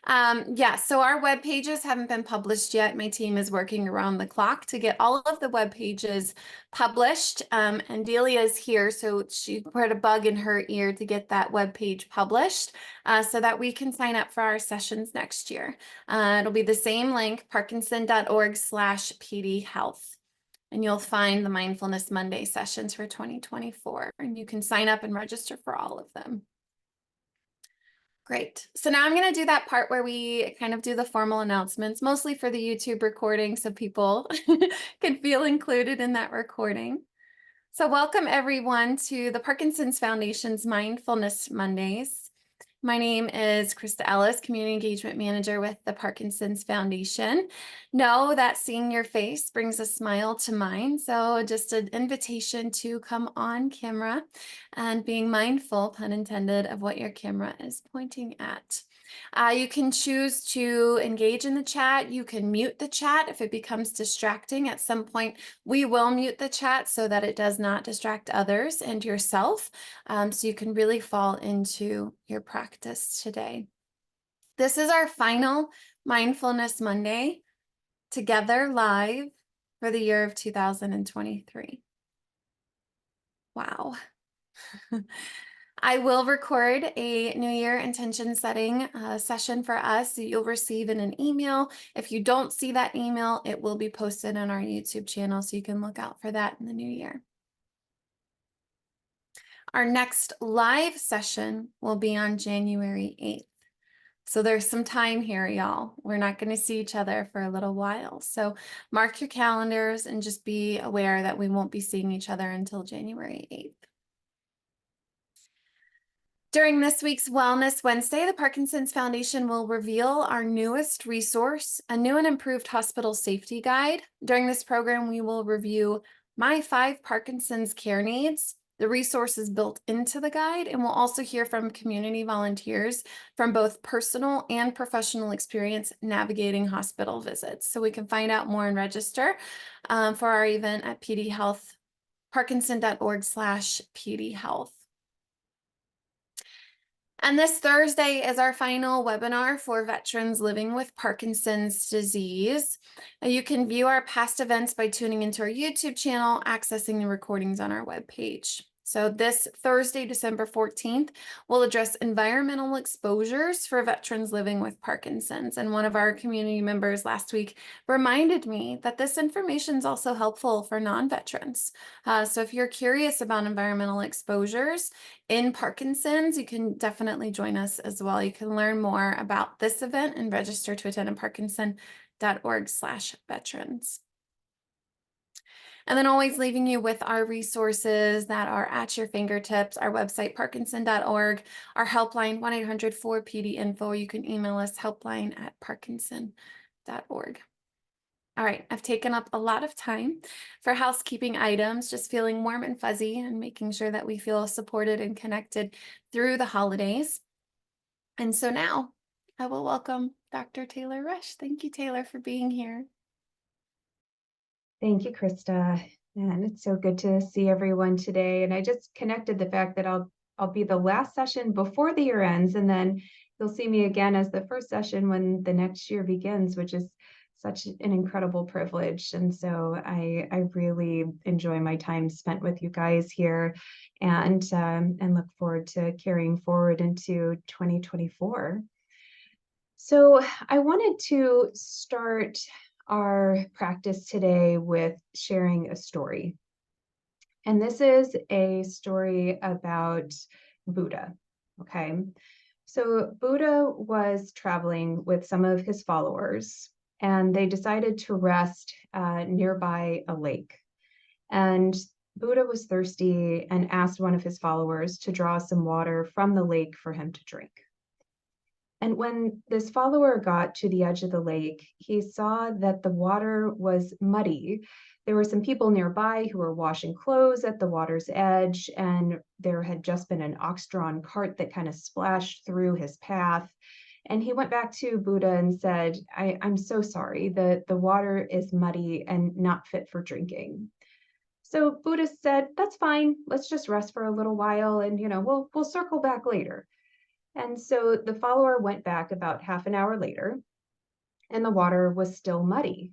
Yeah, so our web pages haven't been published yet. My team is working around the clock to get all of the web pages published. And Delia is here, so she put a bug in her ear to get that web page published so that we can sign up for our sessions next year. It'll be the same link, parkinson.org/PD health. And you'll find the Mindfulness Monday sessions for 2024. And you can sign up and register for all of them. Great. So now I'm going to do that part where we kind of do the formal announcements, mostly for the YouTube recording, so people can feel included in that recording. So welcome everyone to the Parkinson's Foundation's Mindfulness Mondays. My name is Krista Ellis, Community Engagement Manager with the Parkinson's Foundation. Know that seeing your face brings a smile to mind, so just an invitation to come on camera and being mindful, pun intended, of what your camera is pointing at. You can choose to engage in the chat. You can mute the chat if it becomes distracting. At some point, we will mute the chat so that it does not distract others and yourself, so you can really fall into your practice today. This is our final Mindfulness Monday together live for the year of 2023. Wow. I will record a New Year intention setting session for us that you'll receive in an email. If you don't see that email, it will be posted on our YouTube channel, so you can look out for that in the new year. Our next live session will be on January 8th. So there's some time here, y'all. We're not going to see each other for a little while. So mark your calendars and just be aware that we won't be seeing each other until January 8th. During this week's Wellness Wednesday, the Parkinson's Foundation will reveal our newest resource, a new and improved hospital safety guide. During this program, we will review My 5 Parkinson's Care Needs, the resources built into the guide, and we'll also hear from community volunteers from both personal and professional experience navigating hospital visits. So we can find out more and register for our event at PD Health, parkinson.org/PD Health. And this Thursday is our final webinar for veterans living with Parkinson's disease. You can view our past events by tuning into our YouTube channel, accessing the recordings on our webpage. So this Thursday, December 14th, we'll address environmental exposures for veterans living with Parkinson's. And one of our community members last week reminded me that this information is also helpful for non-veterans. So if you're curious about environmental exposures in Parkinson's, you can definitely join us as well. You can learn more about this event and register to attend at parkinson.org/veterans. And then always leaving you with our resources that are at your fingertips, our website, parkinson.org, our helpline, 1-800-4PD-INFO. You can email us helpline@parkinson.org. All right, I've taken up a lot of time for housekeeping items, just feeling warm and fuzzy and making sure that we feel supported and connected through the holidays. And so now I will welcome Dr. Taylor Rush. Thank you, Taylor, for being here. Thank you, Krista. And it's so good to see everyone today. And I just connected the fact that I'll be the last session before the year ends, and then you'll see me again as the first session when the next year begins, which is such an incredible privilege. And so I really enjoy my time spent with you guys here, and look forward to carrying forward into 2024. So I wanted to start our practice today with sharing a story. And this is a story about Buddha. Okay. So Buddha was traveling with some of his followers, and they decided to rest nearby a lake. And Buddha was thirsty and asked one of his followers to draw some water from the lake for him to drink. And when this follower got to the edge of the lake, he saw that the water was muddy. There were some people nearby who were washing clothes at the water's edge, and there had just been an ox-drawn cart that kind of splashed through his path. And he went back to Buddha and said, I'm so sorry, the water is muddy and not fit for drinking. So Buddha said, that's fine, let's just rest for a little while, and we'll circle back later. And so the follower went back about half an hour later, and the water was still muddy.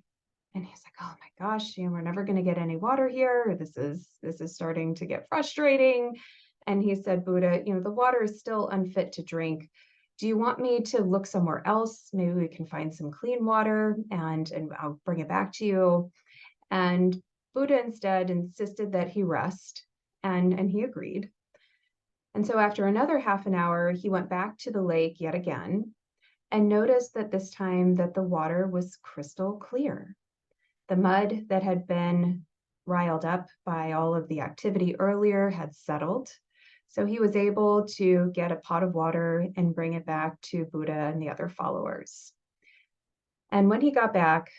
And he's like, "Oh my gosh, we're never going to get any water here. This is starting to get frustrating." And he said, "Buddha, the water is still unfit to drink. Do you want me to look somewhere else? Maybe we can find some clean water and I'll bring it back to you." And Buddha instead insisted that he rest, and he agreed. And so after another half an hour, he went back to the lake yet again and noticed that this time that the water was crystal clear. The mud that had been riled up by all of the activity earlier had settled. So he was able to get a pot of water and bring it back to Buddha and the other followers. And when he got back,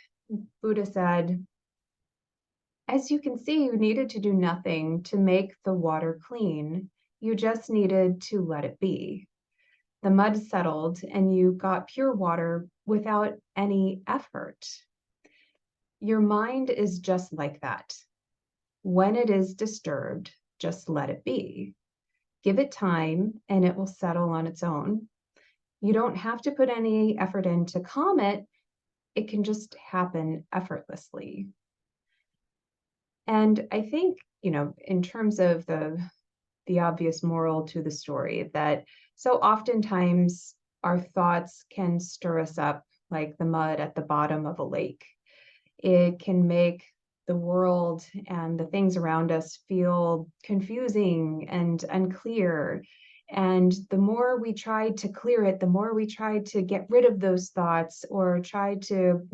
Buddha said, "As you can see, you needed to do nothing to make the water clean. You just needed to let it be. The mud settled and you got pure water without any effort. Your mind is just like that. When it is disturbed, just let it be. Give it time and it will settle on its own. You don't have to put any effort in to calm it. It can just happen effortlessly." And I think, in terms of the obvious moral to the story, that so oftentimes our thoughts can stir us up like the mud at the bottom of a lake. It can make the world and the things around us feel confusing and unclear. And the more we try to clear it, the more we try to get rid of those thoughts or try to,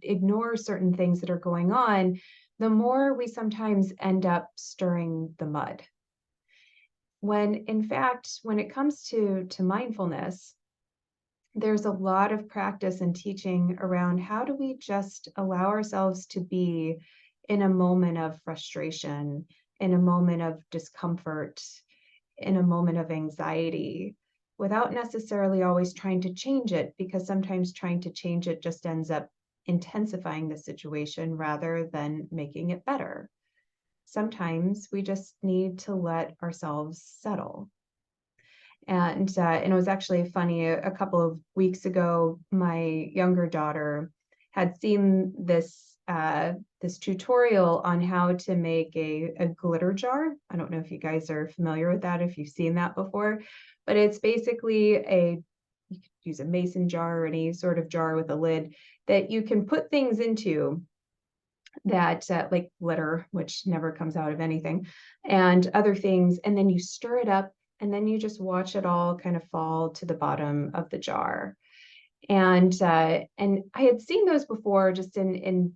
ignore certain things that are going on, the more we sometimes end up stirring the mud. When in fact, when it comes to mindfulness, there's a lot of practice and teaching around how do we just allow ourselves to be in a moment of frustration, in a moment of discomfort, in a moment of anxiety, without necessarily always trying to change it, because sometimes trying to change it just ends up intensifying the situation rather than making it better. Sometimes we just need to let ourselves settle. And it was actually funny. A couple of weeks ago, my younger daughter had seen this tutorial on how to make a glitter jar. I don't know if you guys are familiar with that, if you've seen that before, but it's basically you could use a mason jar or any sort of jar with a lid that you can put things into that like glitter, which never comes out of anything, and other things, and then you stir it up, and then you just watch it all kind of fall to the bottom of the jar. And I had seen those before, just in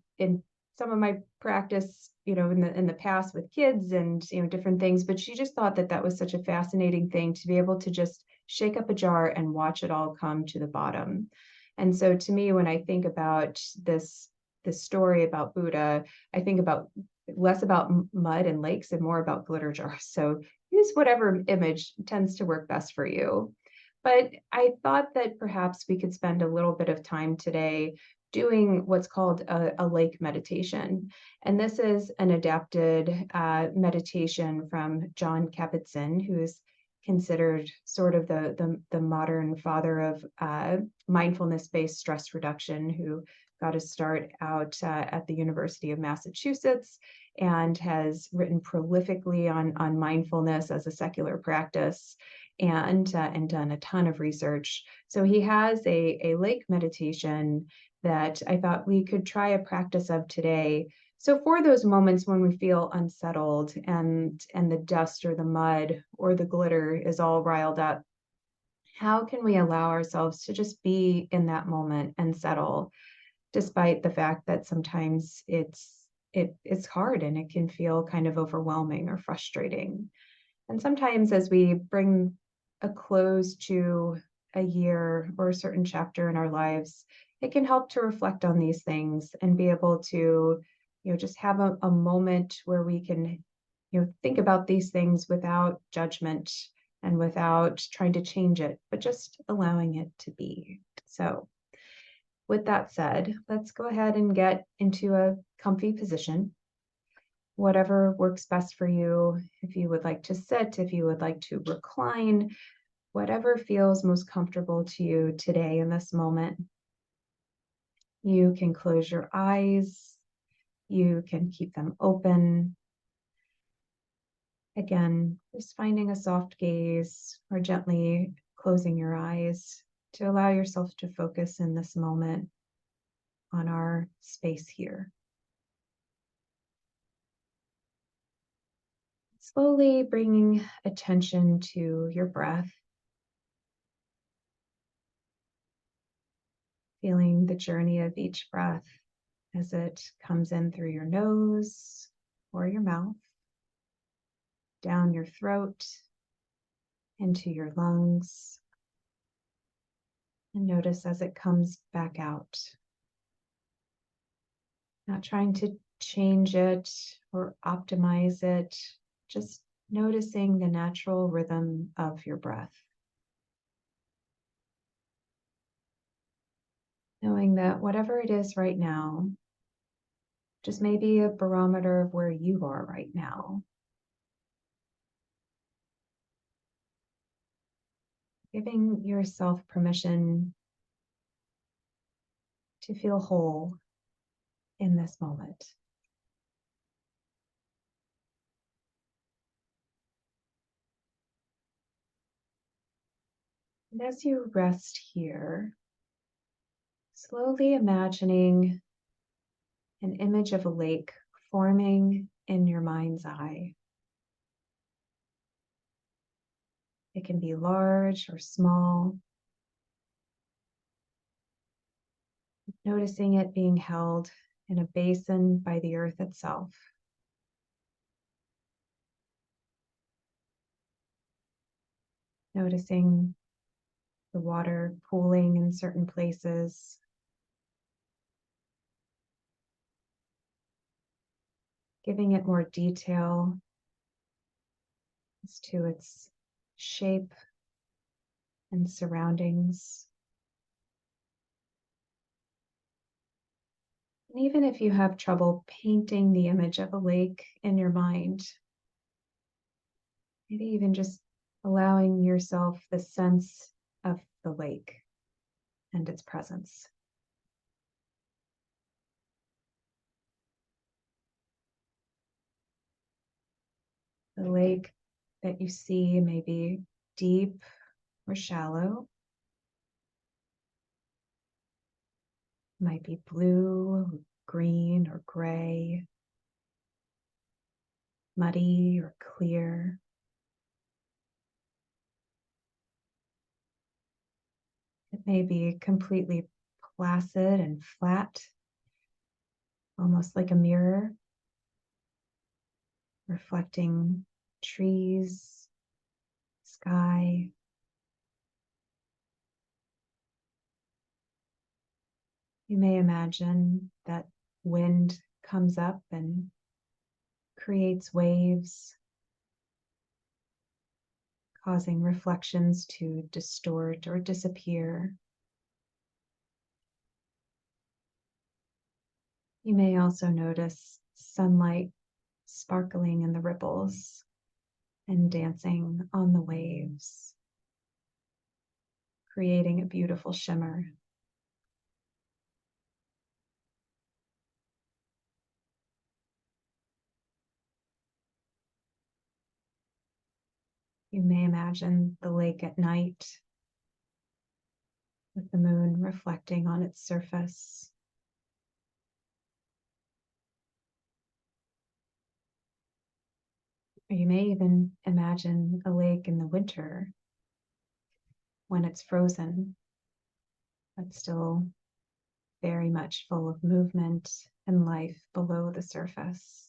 some of my practice, in the past with kids and different things. But she just thought that that was such a fascinating thing to be able to just shake up a jar and watch it all come to the bottom. And so, to me, when I think about this story about Buddha, I think about less about mud and lakes and more about glitter jars. So use whatever image tends to work best for you. But I thought that perhaps we could spend a little bit of time today doing what's called a lake meditation. And this is an adapted meditation from John Kabat-Zinn, who is considered sort of the modern father of mindfulness-based stress reduction, who got his start out at the University of Massachusetts and has written prolifically on mindfulness as a secular practice, and done a ton of research. So he has a lake meditation that I thought we could try a practice of today. So for those moments when we feel unsettled and the dust or the mud or the glitter is all riled up, how can we allow ourselves to just be in that moment and settle, despite the fact that sometimes it's hard and it can feel kind of overwhelming or frustrating. And sometimes as we bring a close to a year or a certain chapter in our lives, it can help to reflect on these things and be able to, just have a moment where we can, think about these things without judgment and without trying to change it, but just allowing it to be. So with that said, let's go ahead and get into a comfy position. Whatever works best for you. If you would like to sit, if you would like to recline, whatever feels most comfortable to you today in this moment. You can close your eyes, you can keep them open. Again, just finding a soft gaze or gently closing your eyes to allow yourself to focus in this moment on our space here. Slowly bringing attention to your breath, feeling the journey of each breath as it comes in through your nose or your mouth, down your throat, into your lungs, and notice as it comes back out. Not trying to change it or optimize it, just noticing the natural rhythm of your breath. Knowing that whatever it is right now, just maybe a barometer of where you are right now. Giving yourself permission to feel whole in this moment. And as you rest here, slowly imagining an image of a lake forming in your mind's eye. It can be large or small. Noticing it being held in a basin by the earth itself. Noticing the water pooling in certain places. Giving it more detail as to its shape and surroundings. And even if you have trouble painting the image of a lake in your mind, maybe even just allowing yourself the sense of the lake and its presence. The lake that you see may be deep or shallow, might be blue, green, or gray, muddy or clear. It may be completely placid and flat, almost like a mirror, reflecting trees, sky. You may imagine that wind comes up and creates waves, causing reflections to distort or disappear. You may also notice sunlight sparkling in the ripples and dancing on the waves, creating a beautiful shimmer. You may imagine the lake at night with the moon reflecting on its surface. Or you may even imagine a lake in the winter when it's frozen, but still very much full of movement and life below the surface.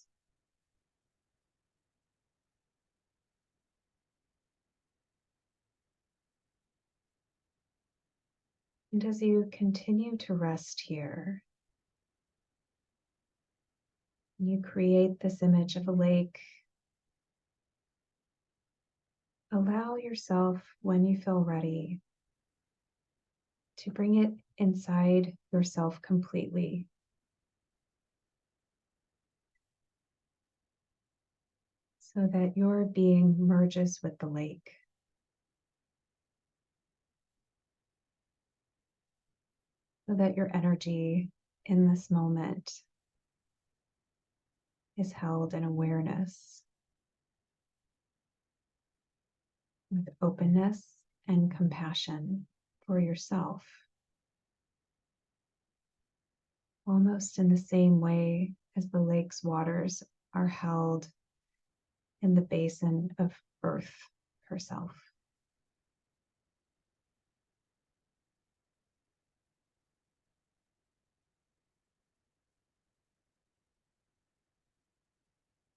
And as you continue to rest here, you create this image of a lake. Allow yourself, when you feel ready, to bring it inside yourself completely. So that your being merges with the lake. so that your energy in this moment is held in awareness with openness and compassion for yourself, almost in the same way as the lake's waters are held in the basin of Earth herself.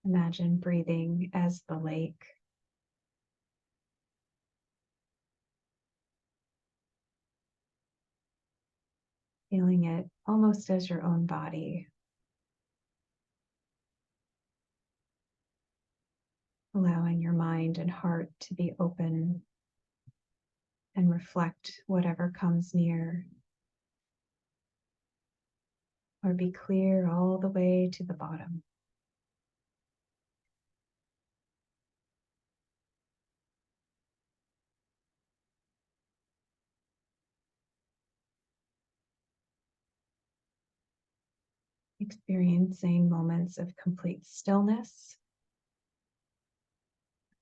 Imagine breathing as the lake. Feeling it almost as your own body. Allowing your mind and heart to be open and reflect whatever comes near. Or be clear all the way to the bottom. Experiencing moments of complete stillness.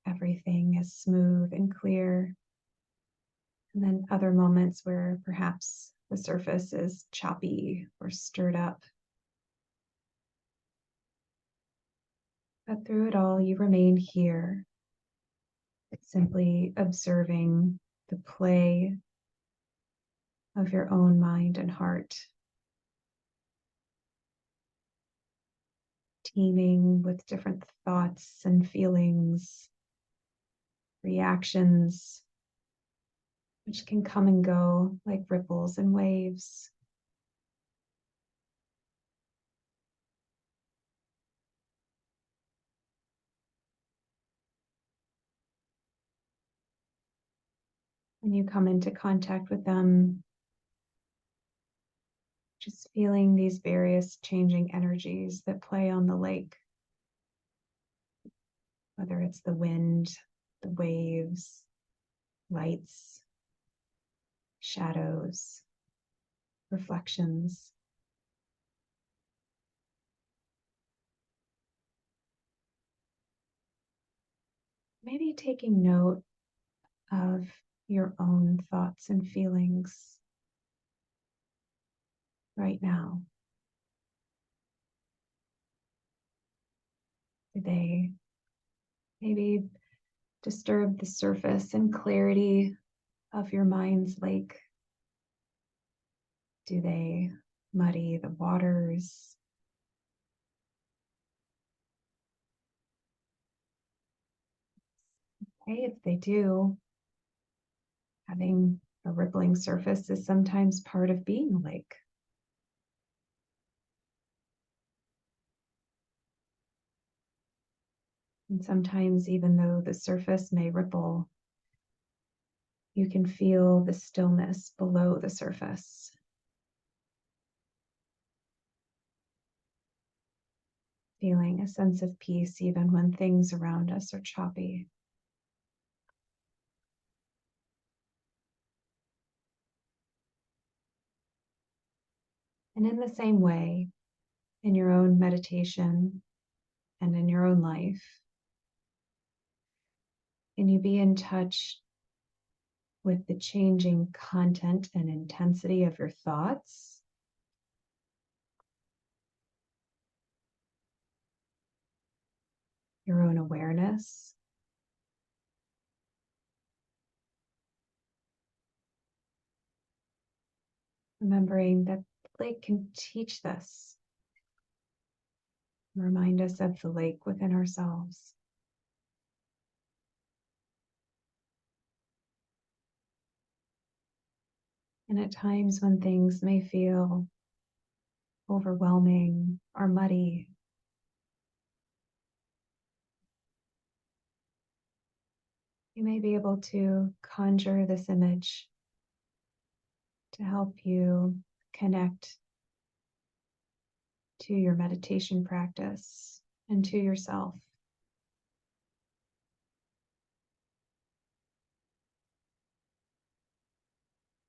Everything is smooth and clear. And then other moments where perhaps the surface is choppy or stirred up. But through it all, you remain here, simply observing the play of your own mind and heart, teeming with different thoughts and feelings, reactions, which can come and go like ripples and waves. When you come into contact with them, just feeling these various changing energies that play on the lake, whether it's the wind, the waves, lights, shadows, reflections. Maybe taking note of your own thoughts and feelings right now. Do they maybe disturb the surface and clarity of your mind's lake? Do they muddy the waters? Hey, if they do, having a rippling surface is sometimes part of being a lake. And sometimes, even though the surface may ripple, you can feel the stillness below the surface. Feeling a sense of peace even when things around us are choppy. And in the same way, in your own meditation and in your own life, can you be in touch with the changing content and intensity of your thoughts? Your own awareness? Remembering that the lake can teach this. Remind us of the lake within ourselves. And at times when things may feel overwhelming or muddy, you may be able to conjure this image to help you connect to your meditation practice and to yourself.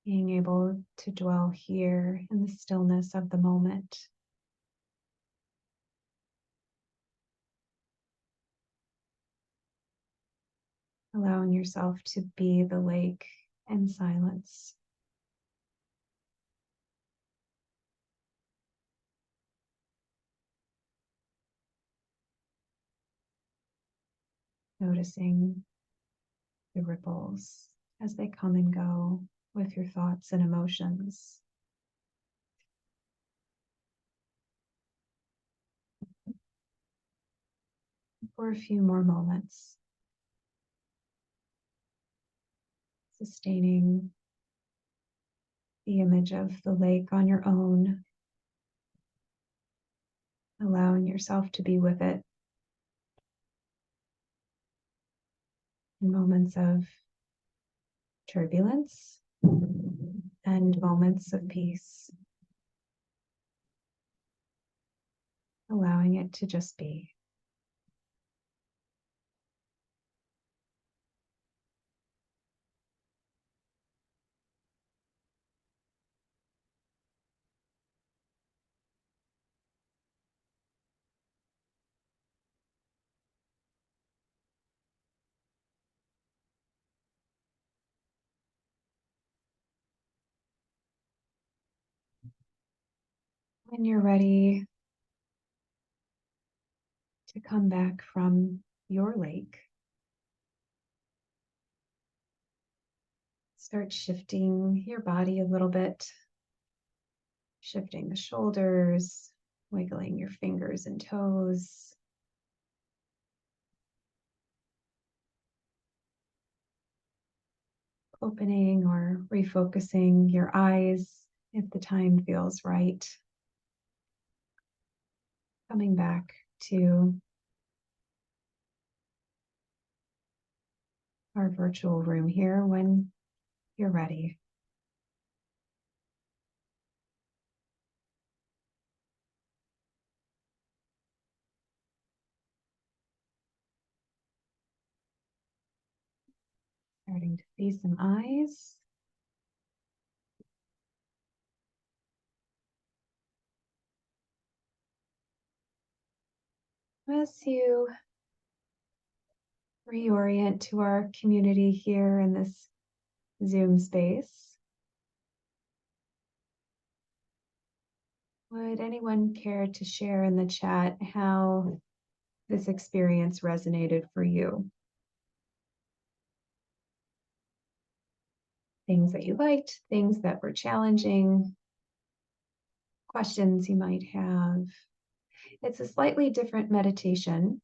being able to dwell here in the stillness of the moment. Allowing yourself to be the lake in silence. Noticing the ripples as they come and go with your thoughts and emotions. For a few more moments, sustaining the image of the lake on your own, allowing yourself to be with it in moments of turbulence and moments of peace, allowing it to just be. When you're ready to come back from your lake, start shifting your body a little bit, shifting the shoulders, wiggling your fingers and toes. Opening or refocusing your eyes if the time feels right. Coming back to our virtual room here when you're ready. Starting to see some eyes. As you reorient to our community here in this Zoom space, would anyone care to share in the chat how this experience resonated for you? Things that you liked, things that were challenging, questions you might have. It's a slightly different meditation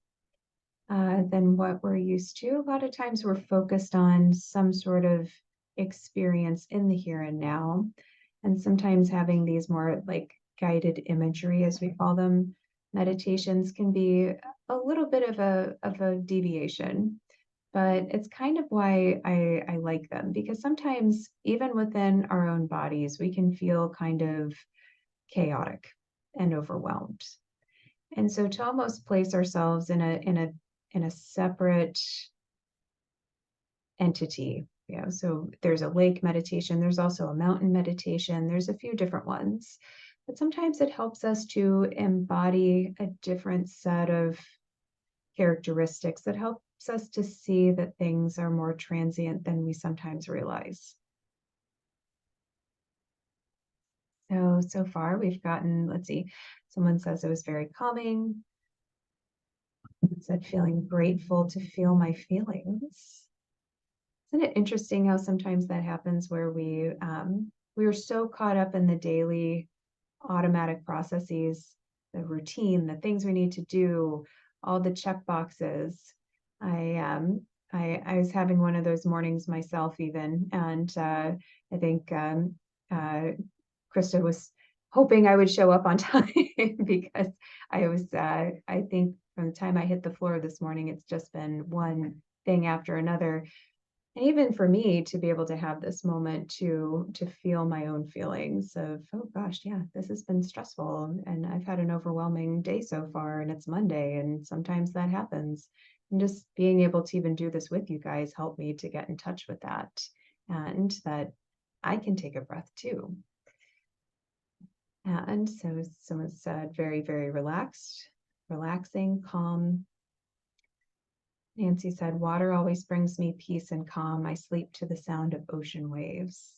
than what we're used to. A lot of times we're focused on some sort of experience in the here and now. And sometimes having these more like guided imagery, as we call them, meditations can be a little bit of a deviation. But it's kind of why I like them, because sometimes even within our own bodies, we can feel kind of chaotic and overwhelmed. And so to almost place ourselves in a separate entity, so there's a lake meditation, there's also a mountain meditation, there's a few different ones. But sometimes it helps us to embody a different set of characteristics that helps us to see that things are more transient than we sometimes realize. So far we've gotten, let's see, someone says it was very calming. It said feeling grateful to feel my feelings. Isn't it interesting how sometimes that happens where we are so caught up in the daily automatic processes, the routine, the things we need to do, all the check boxes. I was having one of those mornings myself even, and I think Krista was hoping I would show up on time because I think from the time I hit the floor this morning, it's just been one thing after another. And even for me to be able to have this moment to feel my own feelings of, oh gosh, yeah, this has been stressful and I've had an overwhelming day so far and it's Monday and sometimes that happens. And just being able to even do this with you guys helped me to get in touch with that, and that I can take a breath too. And so someone said, very, very relaxed, relaxing, calm. Nancy said, water always brings me peace and calm. I sleep to the sound of ocean waves.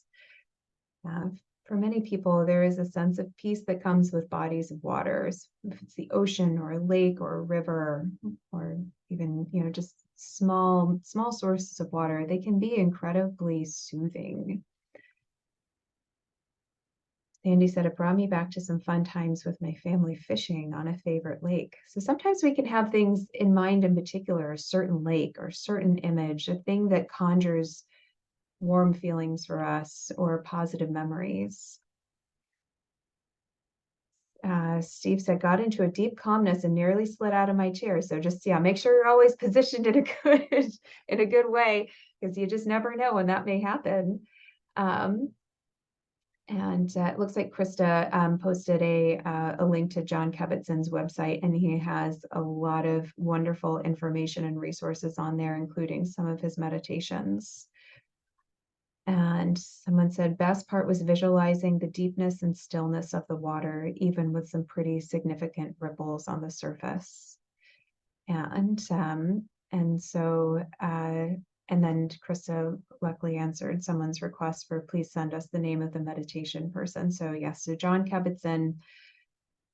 Uh, for many people, there is a sense of peace that comes with bodies of waters. If it's the ocean or a lake or a river, or even, just small sources of water, they can be incredibly soothing. Sandy said, it brought me back to some fun times with my family fishing on a favorite lake. So sometimes we can have things in mind, in particular, a certain lake or certain image, a thing that conjures warm feelings for us or positive memories. Steve said, got into a deep calmness and nearly slid out of my chair. So just, make sure you're always positioned in a good way, because you just never know when that may happen. And it looks like Krista posted a link to John Kabat-Zinn's website, and he has a lot of wonderful information and resources on there, including some of his meditations. And someone said, best part was visualizing the deepness and stillness of the water, even with some pretty significant ripples on the surface. And so, and then Krista luckily answered someone's request for please send us the name of the meditation person. So yes, so John Kabat-Zinn,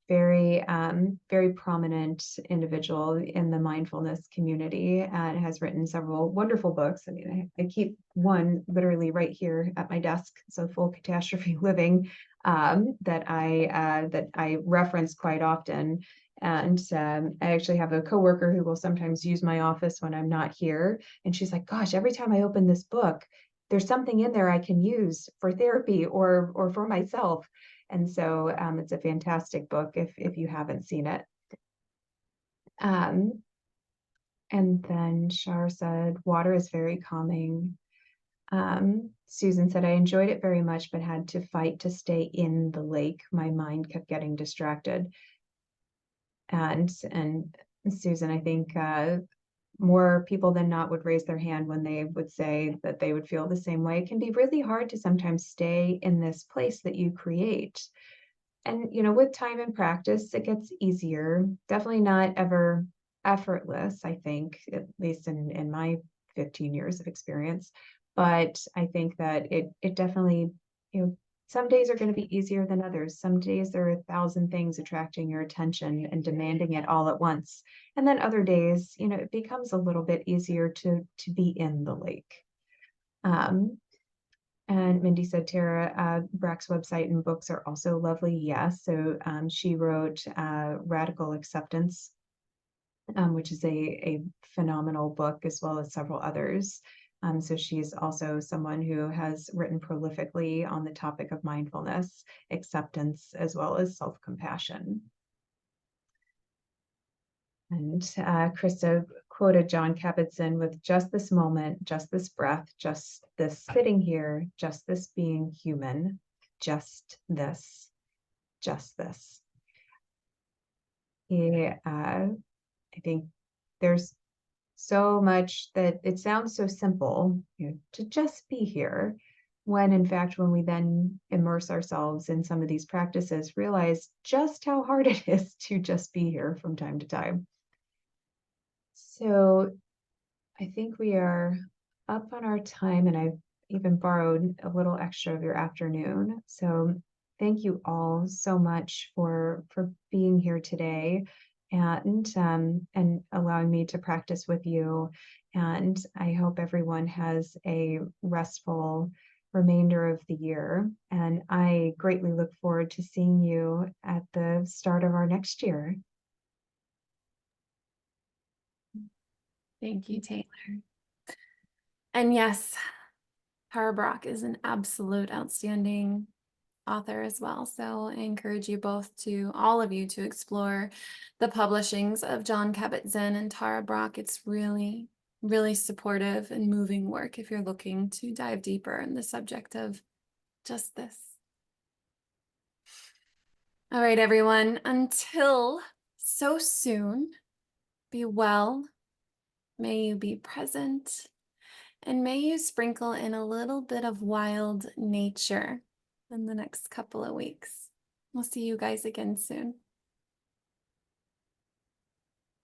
very prominent individual in the mindfulness community, and has written several wonderful books. I mean, I keep one literally right here at my desk, so Full Catastrophe Living, that I reference quite often. And I actually have a coworker who will sometimes use my office when I'm not here, and she's like, "Gosh, every time I open this book, there's something in there I can use for therapy or for myself." And so it's a fantastic book if you haven't seen it. And then Shar said, water is very calming. Susan said, I enjoyed it very much, but had to fight to stay in the lake. My mind kept getting distracted. And Susan, I think more people than not would raise their hand when they would say that they would feel the same way. It can be really hard to sometimes stay in this place that you create. And, with time and practice, it gets easier. Definitely not ever effortless, I think, at least in my 15 years of experience. But I think that it definitely, some days are going to be easier than others. Some days there are 1,000 things attracting your attention and demanding it all at once. And then other days, it becomes a little bit easier to be in the lake. And Mindy said, Tara Brack's website and books are also lovely. Yes. So she wrote Radical Acceptance, which is a phenomenal book, as well as several others. So she's also someone who has written prolifically on the topic of mindfulness, acceptance, as well as self-compassion. And Krista quoted John Kabat-Zinn with just this moment, just this breath, just this sitting here, just this being human, just this, just this. I think there's so much that it sounds so simple, to just be here, when in fact, when we then immerse ourselves in some of these practices, realize just how hard it is to just be here from time to time. So I think we are up on our time, and I've even borrowed a little extra of your afternoon. So thank you all so much for being here today, and allowing me to practice with you. And I hope everyone has a restful remainder of the year. And I greatly look forward to seeing you at the start of our next year. Thank you, Taylor. And yes, Tara Brach is an absolute outstanding author as well. So I encourage you both all of you to explore the publishings of John Kabat-Zinn and Tara Brach. It's really, really supportive and moving work if you're looking to dive deeper in the subject of just this. All right, everyone, until so soon, be well. May you be present And may you sprinkle in a little bit of wild nature in the next couple of weeks. We'll see you guys again soon.